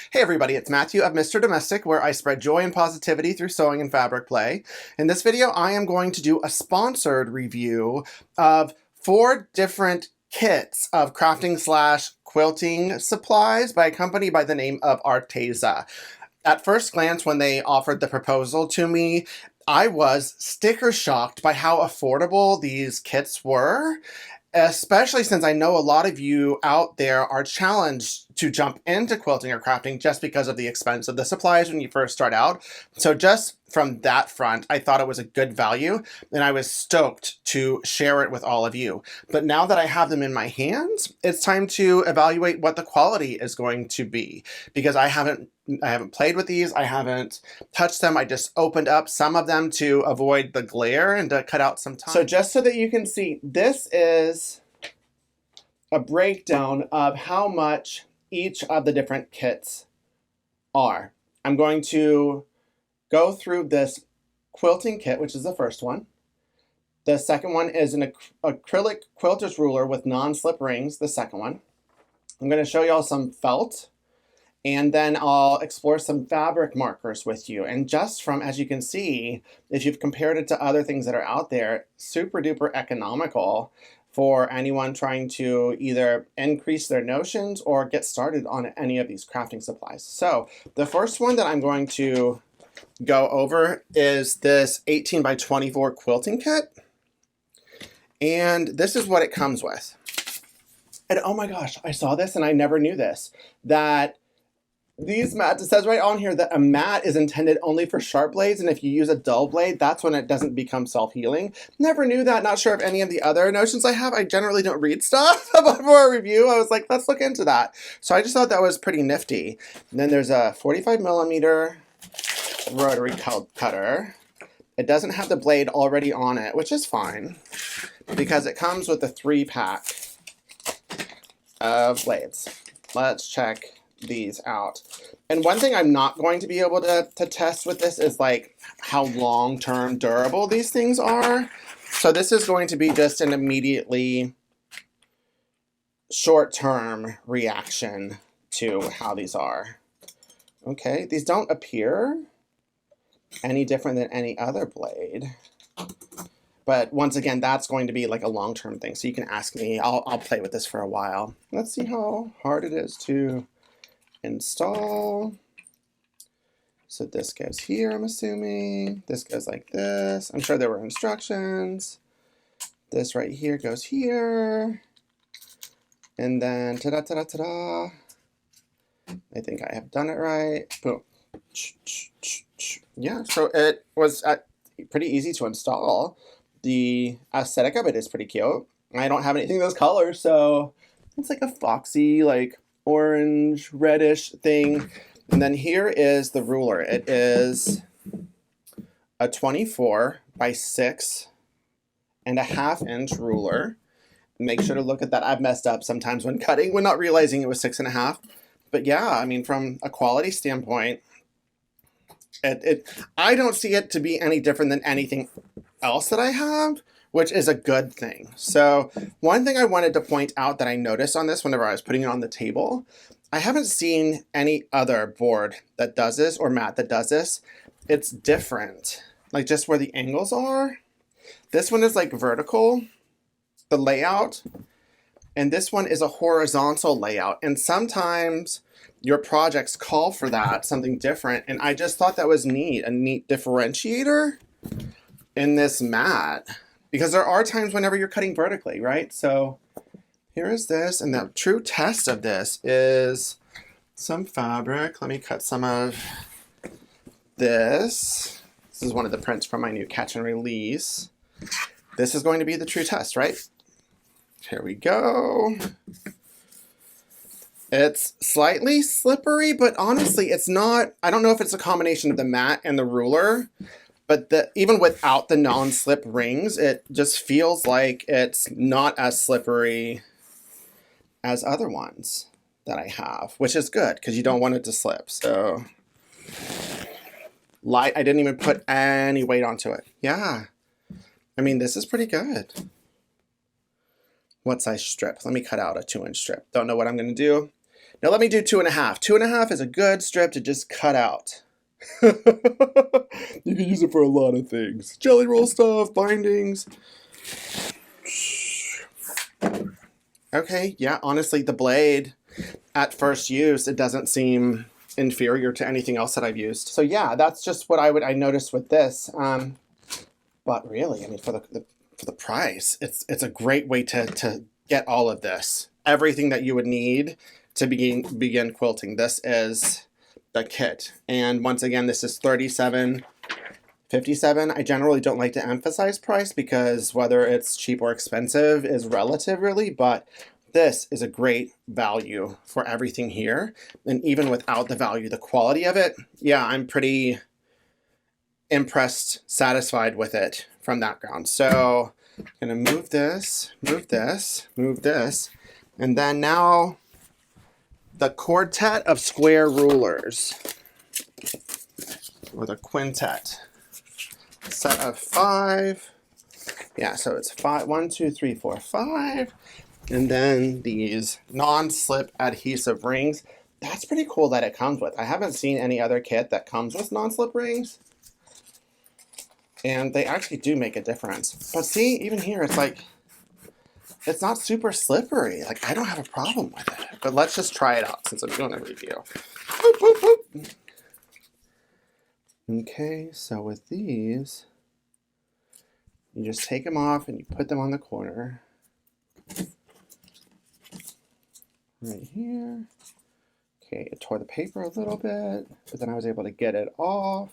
Hey everybody, it's Matthew of Mr. Domestic, where I spread joy and positivity through sewing and fabric play. In this video, I am going to do a sponsored review of 4 different kits of crafting slash quilting supplies by a company by the name of Arteza. At first glance, when they offered the proposal to me, I was sticker shocked by how affordable these kits were, especially since I know a lot of you out there are challenged to jump into quilting or crafting just because of the expense of the supplies when you first start out. So just from that front, I thought it was a good value, and I was stoked to share it with all of you. But now that I have them in my hands, it's time to evaluate what the quality is going to be, because I haven't played with these. I haven't touched them. I just opened up some of them to avoid the glare and to cut out some time. So just so that you can see, this is a breakdown of how much each of the different kits are. I'm going to go through this quilting kit, which is the first one. The second one is an acrylic quilter's ruler with non-slip rings, the second one. I'm going to show y'all some felt, and then I'll explore some fabric markers with you. And just from, as you can see, if you've compared it to other things that are out there, super duper economical for anyone trying to either increase their notions or get started on any of these crafting supplies. So the first one that I'm going to go over is this 18 by 24 quilting kit. And this is what it comes with. And oh my gosh, I saw this and I never knew this, that these mats, it says right on here that a mat is intended only for sharp blades, and if you use a dull blade, that's when it doesn't become self-healing. Never knew that. Not sure of any of the other notions I have. I generally don't read stuff before a review. I was like, let's look into that. So I just thought that was pretty nifty. And then there's a 45mm rotary cutter. It doesn't have the blade already on it, which is fine, because it comes with a 3-pack of blades. Let's check these out. And one thing I'm not going to be able to test with this is like how long-term durable these things are. So this is going to be just an immediately short-term reaction to how these are. Okay, these don't appear any different than any other blade. But once again, that's going to be like a long-term thing. So you can ask me, I'll play with this for a while. Let's see how hard it is to install. So this goes here, I'm assuming. This goes like this. I'm sure there were instructions. This right here goes here. And then ta-da, ta-da, ta-da. I think I have done it right. Boom. Yeah, so it was pretty easy to install. The aesthetic of it is pretty cute. I don't have anything of those colors, so it's like a foxy, like orange reddish thing. And then here is the ruler. It is a 24 by 6.5 inch ruler. Make sure to look at that. I've messed up sometimes when cutting, when not realizing it was 6.5. But yeah, I mean, from a quality standpoint, I don't see it to be any different than anything else that I have, which is a good thing. So one thing I wanted to point out that I noticed on this whenever I was putting it on the table, I haven't seen any other board that does this or mat that does this. It's different, like just where the angles are. This one is like vertical, the layout, and this one is a horizontal layout. And sometimes your projects call for that, something different. And I just thought that was neat, a neat differentiator in this mat, because there are times whenever you're cutting vertically, right? So here is this, and the true test of this is some fabric. Let me cut some of this. This is one of the prints from my new catch and release. This is going to be the true test, right? Here we go. It's slightly slippery, but honestly, it's not. I don't know if it's a combination of the mat and the ruler, but even without the non-slip rings, it just feels like it's not as slippery as other ones that I have, which is good because you don't want it to slip. So light, I didn't even put any weight onto it. Yeah, I mean, this is pretty good. What size strip? Let me cut out a 2-inch strip. Don't know what I'm going to do. Now let me do 2.5. 2.5 is a good strip to just cut out. You can use it for a lot of things. Jelly roll stuff, bindings. Okay, yeah, honestly, the blade, at first use, it doesn't seem inferior to anything else that I've used. So yeah, that's just what I noticed with this. But really, I mean, for the price, it's a great way to get all of this. Everything that you would need to begin quilting. This is the kit. And once again, this is $37.57. I generally don't like to emphasize price because whether it's cheap or expensive is relative really, but this is a great value for everything here. And even without the value, the quality of it, yeah, I'm pretty impressed, satisfied with it from that ground. So I'm gonna move this, move this, move this, and then now the quartet of square rulers, or the quintet. Set of 5. Yeah, so it's 5, 1, 2, 3, 4, 5. And then these non-slip adhesive rings. That's pretty cool that it comes with. I haven't seen any other kit that comes with non-slip rings. And they actually do make a difference. But see, even here, it's like, it's not super slippery. Like, I don't have a problem with it. But let's just try it out since I'm doing a review. Boop, boop, boop. Okay, so with these, you just take them off and you put them on the corner. Right here. Okay, it tore the paper a little bit, but then I was able to get it off.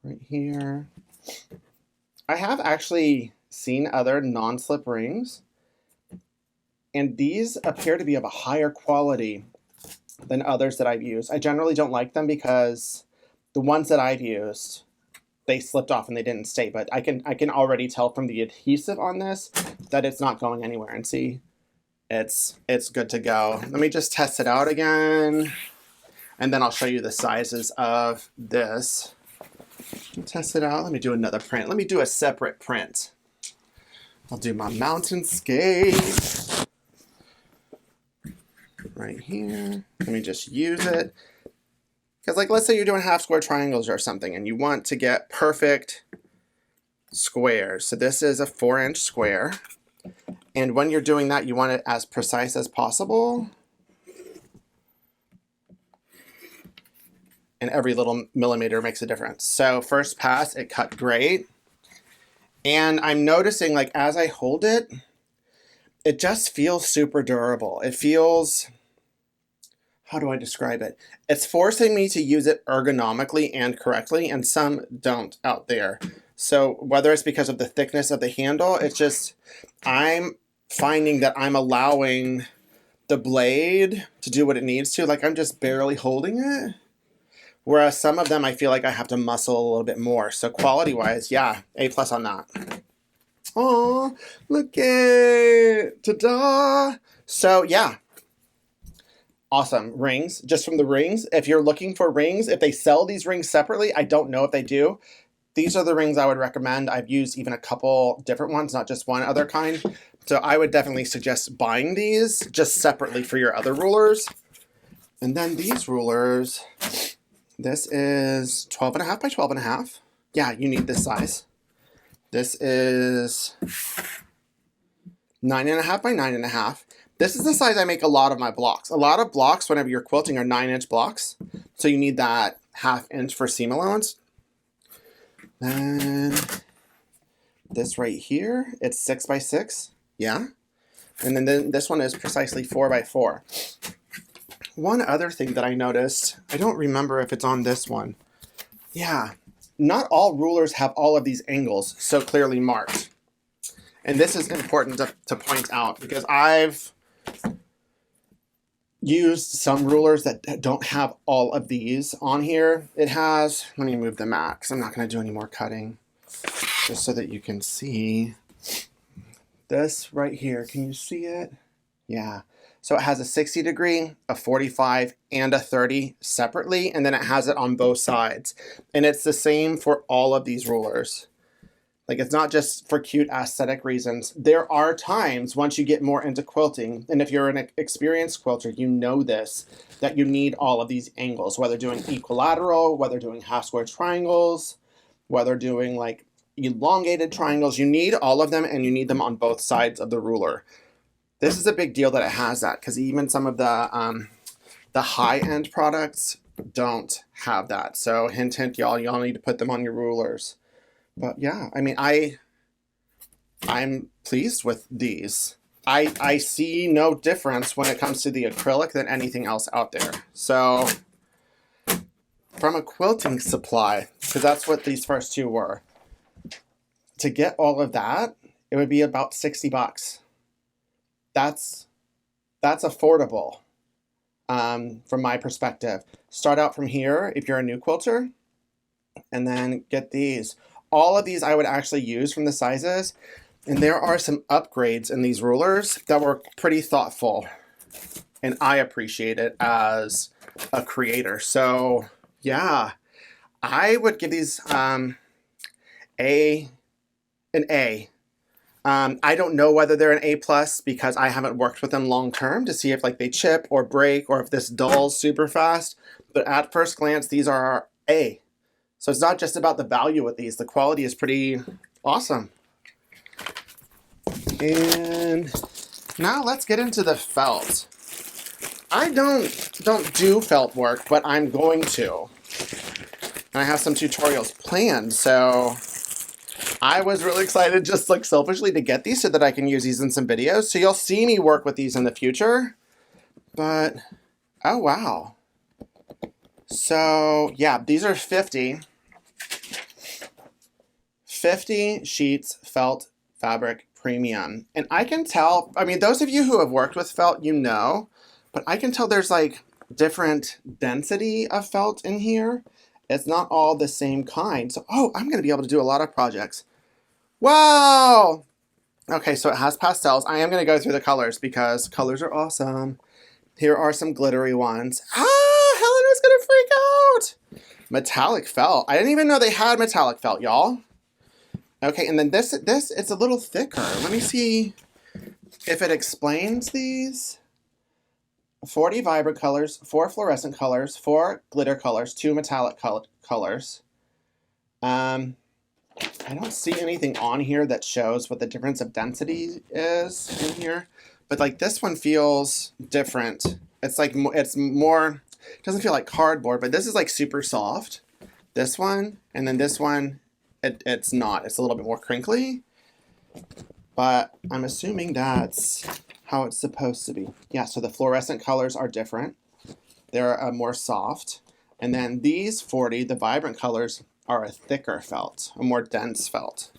Right here. I have actually seen other non-slip rings, and these appear to be of a higher quality than others that I've used. I generally don't like them because the ones that I've used, they slipped off and they didn't stay, but I can already tell from the adhesive on this that it's not going anywhere. And see, it's good to go. Let me just test it out again, and then I'll show you the sizes of this. Test it out. Let me do another print. Let me do a separate print. I'll do my mountainscape right here. Let me just use it. Because, like, let's say you're doing half square triangles or something and you want to get perfect squares. So this is a 4-inch square. And when you're doing that, you want it as precise as possible. And every little millimeter makes a difference. So first pass, it cut great. And I'm noticing, like, as I hold it, it just feels super durable. It feels, how do I describe it? It's forcing me to use it ergonomically and correctly, and some don't out there. So whether it's because of the thickness of the handle, it's just, I'm finding that I'm allowing the blade to do what it needs to. Like, I'm just barely holding it. Whereas some of them, I feel like I have to muscle a little bit more. So quality-wise, yeah, A+ on that. Oh, look at, ta-da! So yeah, awesome. Rings, just from the rings. If you're looking for rings, if they sell these rings separately, I don't know if they do. These are the rings I would recommend. I've used even a couple different ones, not just one other kind. So I would definitely suggest buying these just separately for your other rulers. And then these rulers, this is 12.5 by 12.5. Yeah, you need this size. This is 9.5 by 9.5. This is the size I make a lot of my blocks. A lot of blocks, whenever you're quilting, are 9-inch blocks. So you need that 1/2 inch for seam allowance. Then this right here, it's 6 by 6. Yeah. And then this one is precisely 4 by 4. One other thing that I noticed, I don't remember if it's on this one. Yeah, not all rulers have all of these angles so clearly marked. And this is important to point out because I've used some rulers that don't have all of these on here. It has, let me move the mat because I'm not going to do any more cutting. Just so that you can see this right here. Can you see it? Yeah. So it has a 60 degree, a 45, and a 30 separately, and then it has it on both sides. And it's the same for all of these rulers. Like, it's not just for cute aesthetic reasons. There are times once you get more into quilting, and if you're an experienced quilter, you know this, that you need all of these angles, whether doing equilateral, whether doing half square triangles, whether doing like elongated triangles. You need all of them, and you need them on both sides of the ruler. This is a big deal that it has that, because even some of the high-end products don't have that. So hint, hint, y'all need to put them on your rulers. But yeah, I mean, I'm pleased with these. I see no difference when it comes to the acrylic than anything else out there. So from a quilting supply, because that's what these first two were, to get all of that, it would be about 60 bucks. That's affordable from my perspective. Start out from here if you're a new quilter, and then get these. All of these I would actually use from the sizes, and there are some upgrades in these rulers that were pretty thoughtful, and I appreciate it as a creator. So yeah, I would give these an A. I don't know whether they're an A+ because I haven't worked with them long term to see if like they chip or break or if this dulls super fast, but at first glance these are A. So it's not just about the value with these. The quality is pretty awesome. And now let's get into the felt. I don't do felt work, but I'm going to. And I have some tutorials planned, so I was really excited just like selfishly to get these so that I can use these in some videos. So you'll see me work with these in the future. But, oh wow. So yeah, these are 50 sheets felt fabric premium. And I can tell, I mean, those of you who have worked with felt, you know, but I can tell there's like different density of felt in here. It's not all the same kind. So, oh, I'm going to be able to do a lot of projects. Wow. Okay, so it has pastels. I am going to go through the colors because colors are awesome. Here are some glittery ones. Ah, Helena's going to freak out. Metallic felt. I didn't even know they had metallic felt, y'all. Okay, and then this, it's a little thicker. Let me see if it explains these. 40 vibrant colors, 4 fluorescent colors, 4 glitter colors, 2 metallic colors. I don't see anything on here that shows what the difference of density is in here. But like this one feels different. It's like, it's more, it doesn't feel like cardboard, but this is like super soft. This one, and then this one, it's not. It's a little bit more crinkly. But I'm assuming that's how it's supposed to be. Yeah, so the fluorescent colors are different. They're more soft. And then these 40, the vibrant colors, are a thicker felt, a more dense felt.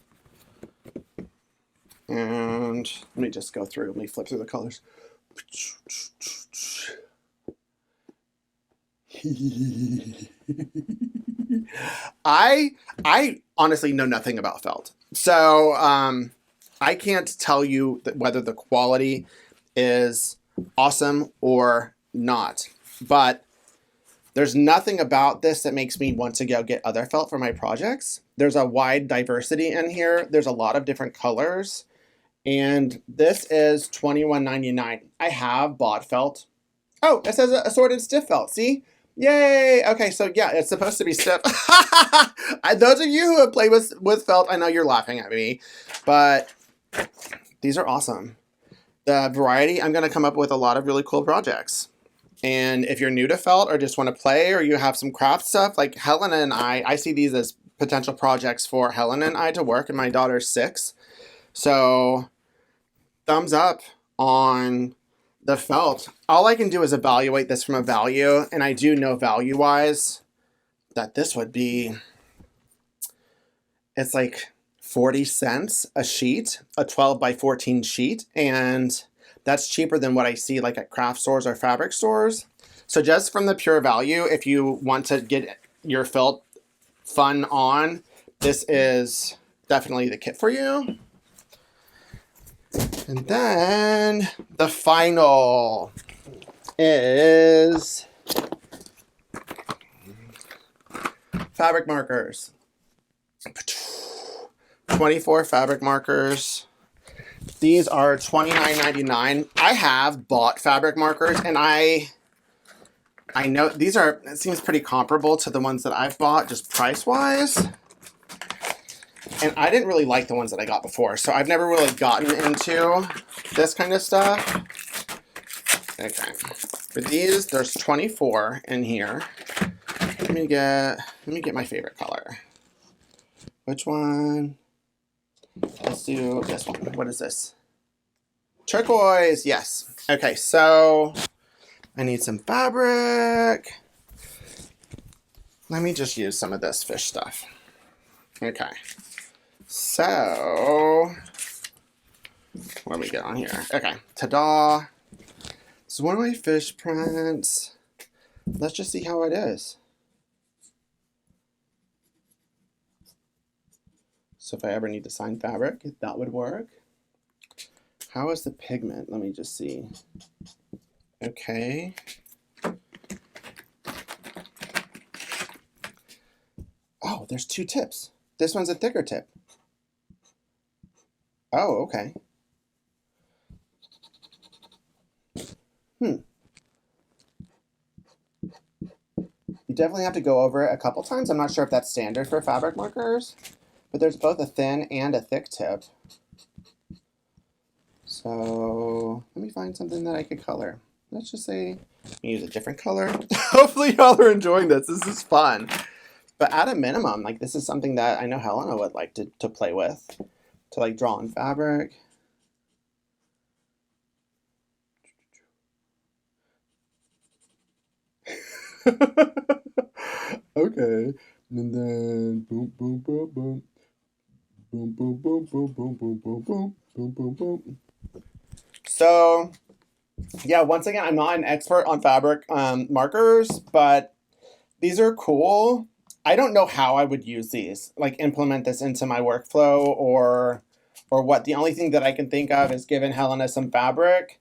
And let me just go through, let me flip through the colors. I honestly know nothing about felt. So I can't tell you whether the quality is awesome or not. But there's nothing about this that makes me want to go get other felt for my projects. There's a wide diversity in here. There's a lot of different colors. And this is $21.99. I have bought felt. Oh, it says assorted stiff felt. See? Yay! Okay, so yeah, it's supposed to be stiff. Those of you who have played with felt, I know you're laughing at me, but these are awesome. The variety, I'm going to come up with a lot of really cool projects. And if you're new to felt or just want to play or you have some craft stuff, like Helena and I see these as potential projects for Helena and I to work, and my daughter's 6. So thumbs up on the felt. All I can do is evaluate this from a value, and I do know value-wise that this would be, it's like 40 cents a sheet, a 12 by 14 sheet, and that's cheaper than what I see like at craft stores or fabric stores. So just from the pure value, if you want to get your felt fun on, this is definitely the kit for you. And then the final is fabric markers. $20 24 fabric markers. These are $29.99. I have bought fabric markers, and I know these are, it seems pretty comparable to the ones that I've bought, just price-wise. And I didn't really like the ones that I got before, so I've never really gotten into this kind of stuff. Okay. For these, there's 24 in here. Let me get my favorite color. Which one? Let's do this one. What is this? Turquoise, yes. Okay, so I need some fabric. Let me just use some of this fish stuff. Okay. So, what do we get on here? Okay, ta-da. This is one of my fish prints. Let's just see how it is. So if I ever need to sign fabric, that would work. How is the pigment? Let me just see. Okay. Oh, there's two tips. This one's a thicker tip. Oh, okay. You definitely have to go over it a couple times. I'm not sure if that's standard for fabric markers, but there's both a thin and a thick tip. So let me find something that I could color. Let's just say use a different color. Hopefully y'all are enjoying this. This is fun. But at a minimum, like this is something that I know Helena would like to play with, to like draw on fabric. Okay, and then boom, boom, boom, boom, boom, boom, boom, boom, boom, boom, boom, boom, boom, boom, boom. So, yeah, once again, I'm not an expert on fabric markers, but these are cool. I don't know how I would use these, like implement this into my workflow or what. The only thing that I can think of is giving Helena some fabric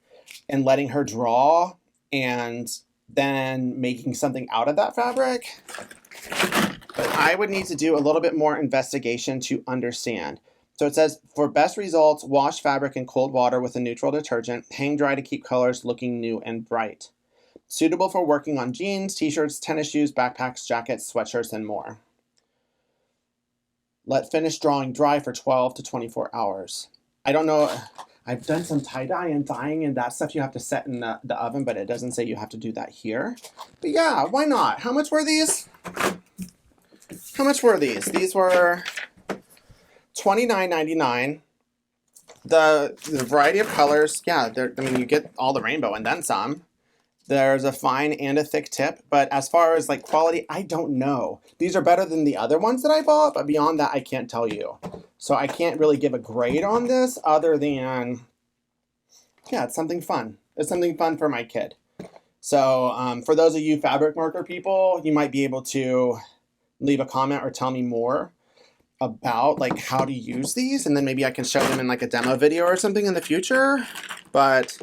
and letting her draw and then making something out of that fabric. But I would need to do a little bit more investigation to understand. So it says, for best results, wash fabric in cold water with a neutral detergent. Hang dry to keep colors looking new and bright. Suitable for working on jeans, t-shirts, tennis shoes, backpacks, jackets, sweatshirts, and more. Let finished drawing dry for 12 to 24 hours. I don't know. I've done some tie-dye and dyeing and that stuff you have to set in the oven, but it doesn't say you have to do that here. But yeah, why not? How much were these? How much were these? These were $29.99. The variety of colors, yeah, I mean, you get all the rainbow and then some. There's a fine and a thick tip, but as far as like quality, I don't know. These are better than the other ones that I bought, but beyond that, I can't tell you. So I can't really give a grade on this other than, yeah, it's something fun. It's something fun for my kid. So for those of you fabric marker people, you might be able to leave a comment or tell me more about like how to use these, and then maybe I can show them in like a demo video or something in the future. But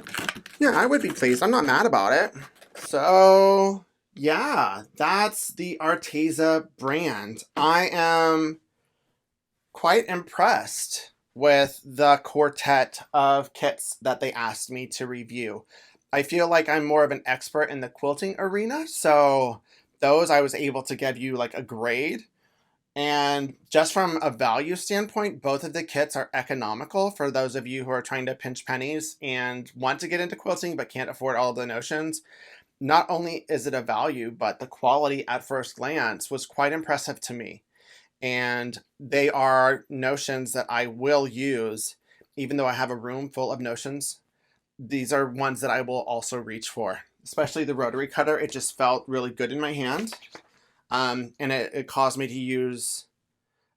yeah, I would be pleased. I'm not mad about it. So yeah, that's the Arteza brand. I am quite impressed with the quartet of kits that they asked me to review. I feel like I'm more of an expert in the quilting arena, so those I was able to give you like a grade. And just from a value standpoint, both of the kits are economical for those of you who are trying to pinch pennies and want to get into quilting but can't afford all the notions. Not only is it a value, but the quality at first glance was quite impressive to me. And they are notions that I will use, even though I have a room full of notions. These are ones that I will also reach for, especially the rotary cutter. It just felt really good in my hand. And it caused me to use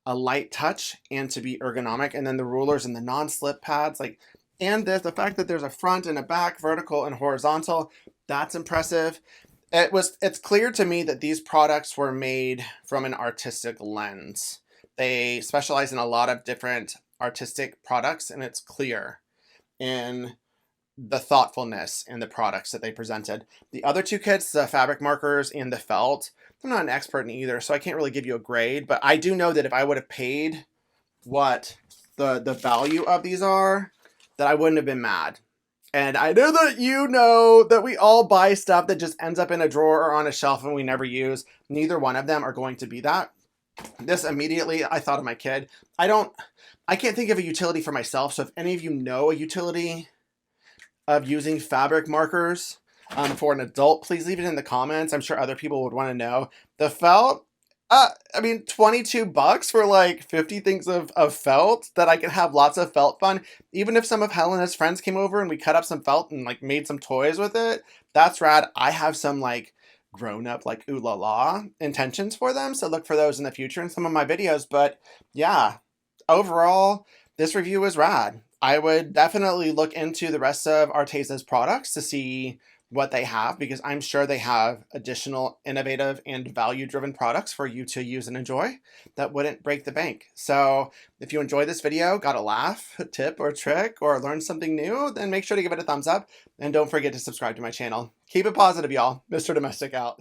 a light touch and to be ergonomic. And then the rulers and the non-slip pads, like, and the fact that there's a front and a back, vertical and horizontal, that's impressive. It's clear to me that these products were made from an artistic lens. They specialize in a lot of different artistic products, and it's clear in the thoughtfulness in the products that they presented. The other two kits, the fabric markers and the felt, I'm not an expert in either, so I can't really give you a grade, but I do know that if I would have paid what the value of these are, that I wouldn't have been mad. And I know that you know that we all buy stuff that just ends up in a drawer or on a shelf and we never use. Neither one of them are going to be that. This immediately, I thought of my kid. I can't think of a utility for myself. So if any of you know a utility of using fabric markers for an adult, please leave it in the comments. I'm sure other people would want to know. The felt, I mean, 22 bucks for like 50 things of felt that I could have lots of felt fun. Even if some of Helena's friends came over and we cut up some felt and like made some toys with it, that's rad. I have some like grown up like ooh la la intentions for them. So look for those in the future in some of my videos. But yeah, overall, this review is rad. I would definitely look into the rest of Arteza's products to see what they have, because I'm sure they have additional innovative and value-driven products for you to use and enjoy that wouldn't break the bank. So if you enjoyed this video, got a laugh, a tip or trick, or learned something new, then make sure to give it a thumbs up and don't forget to subscribe to my channel. Keep it positive, y'all. Mr. Domestic out.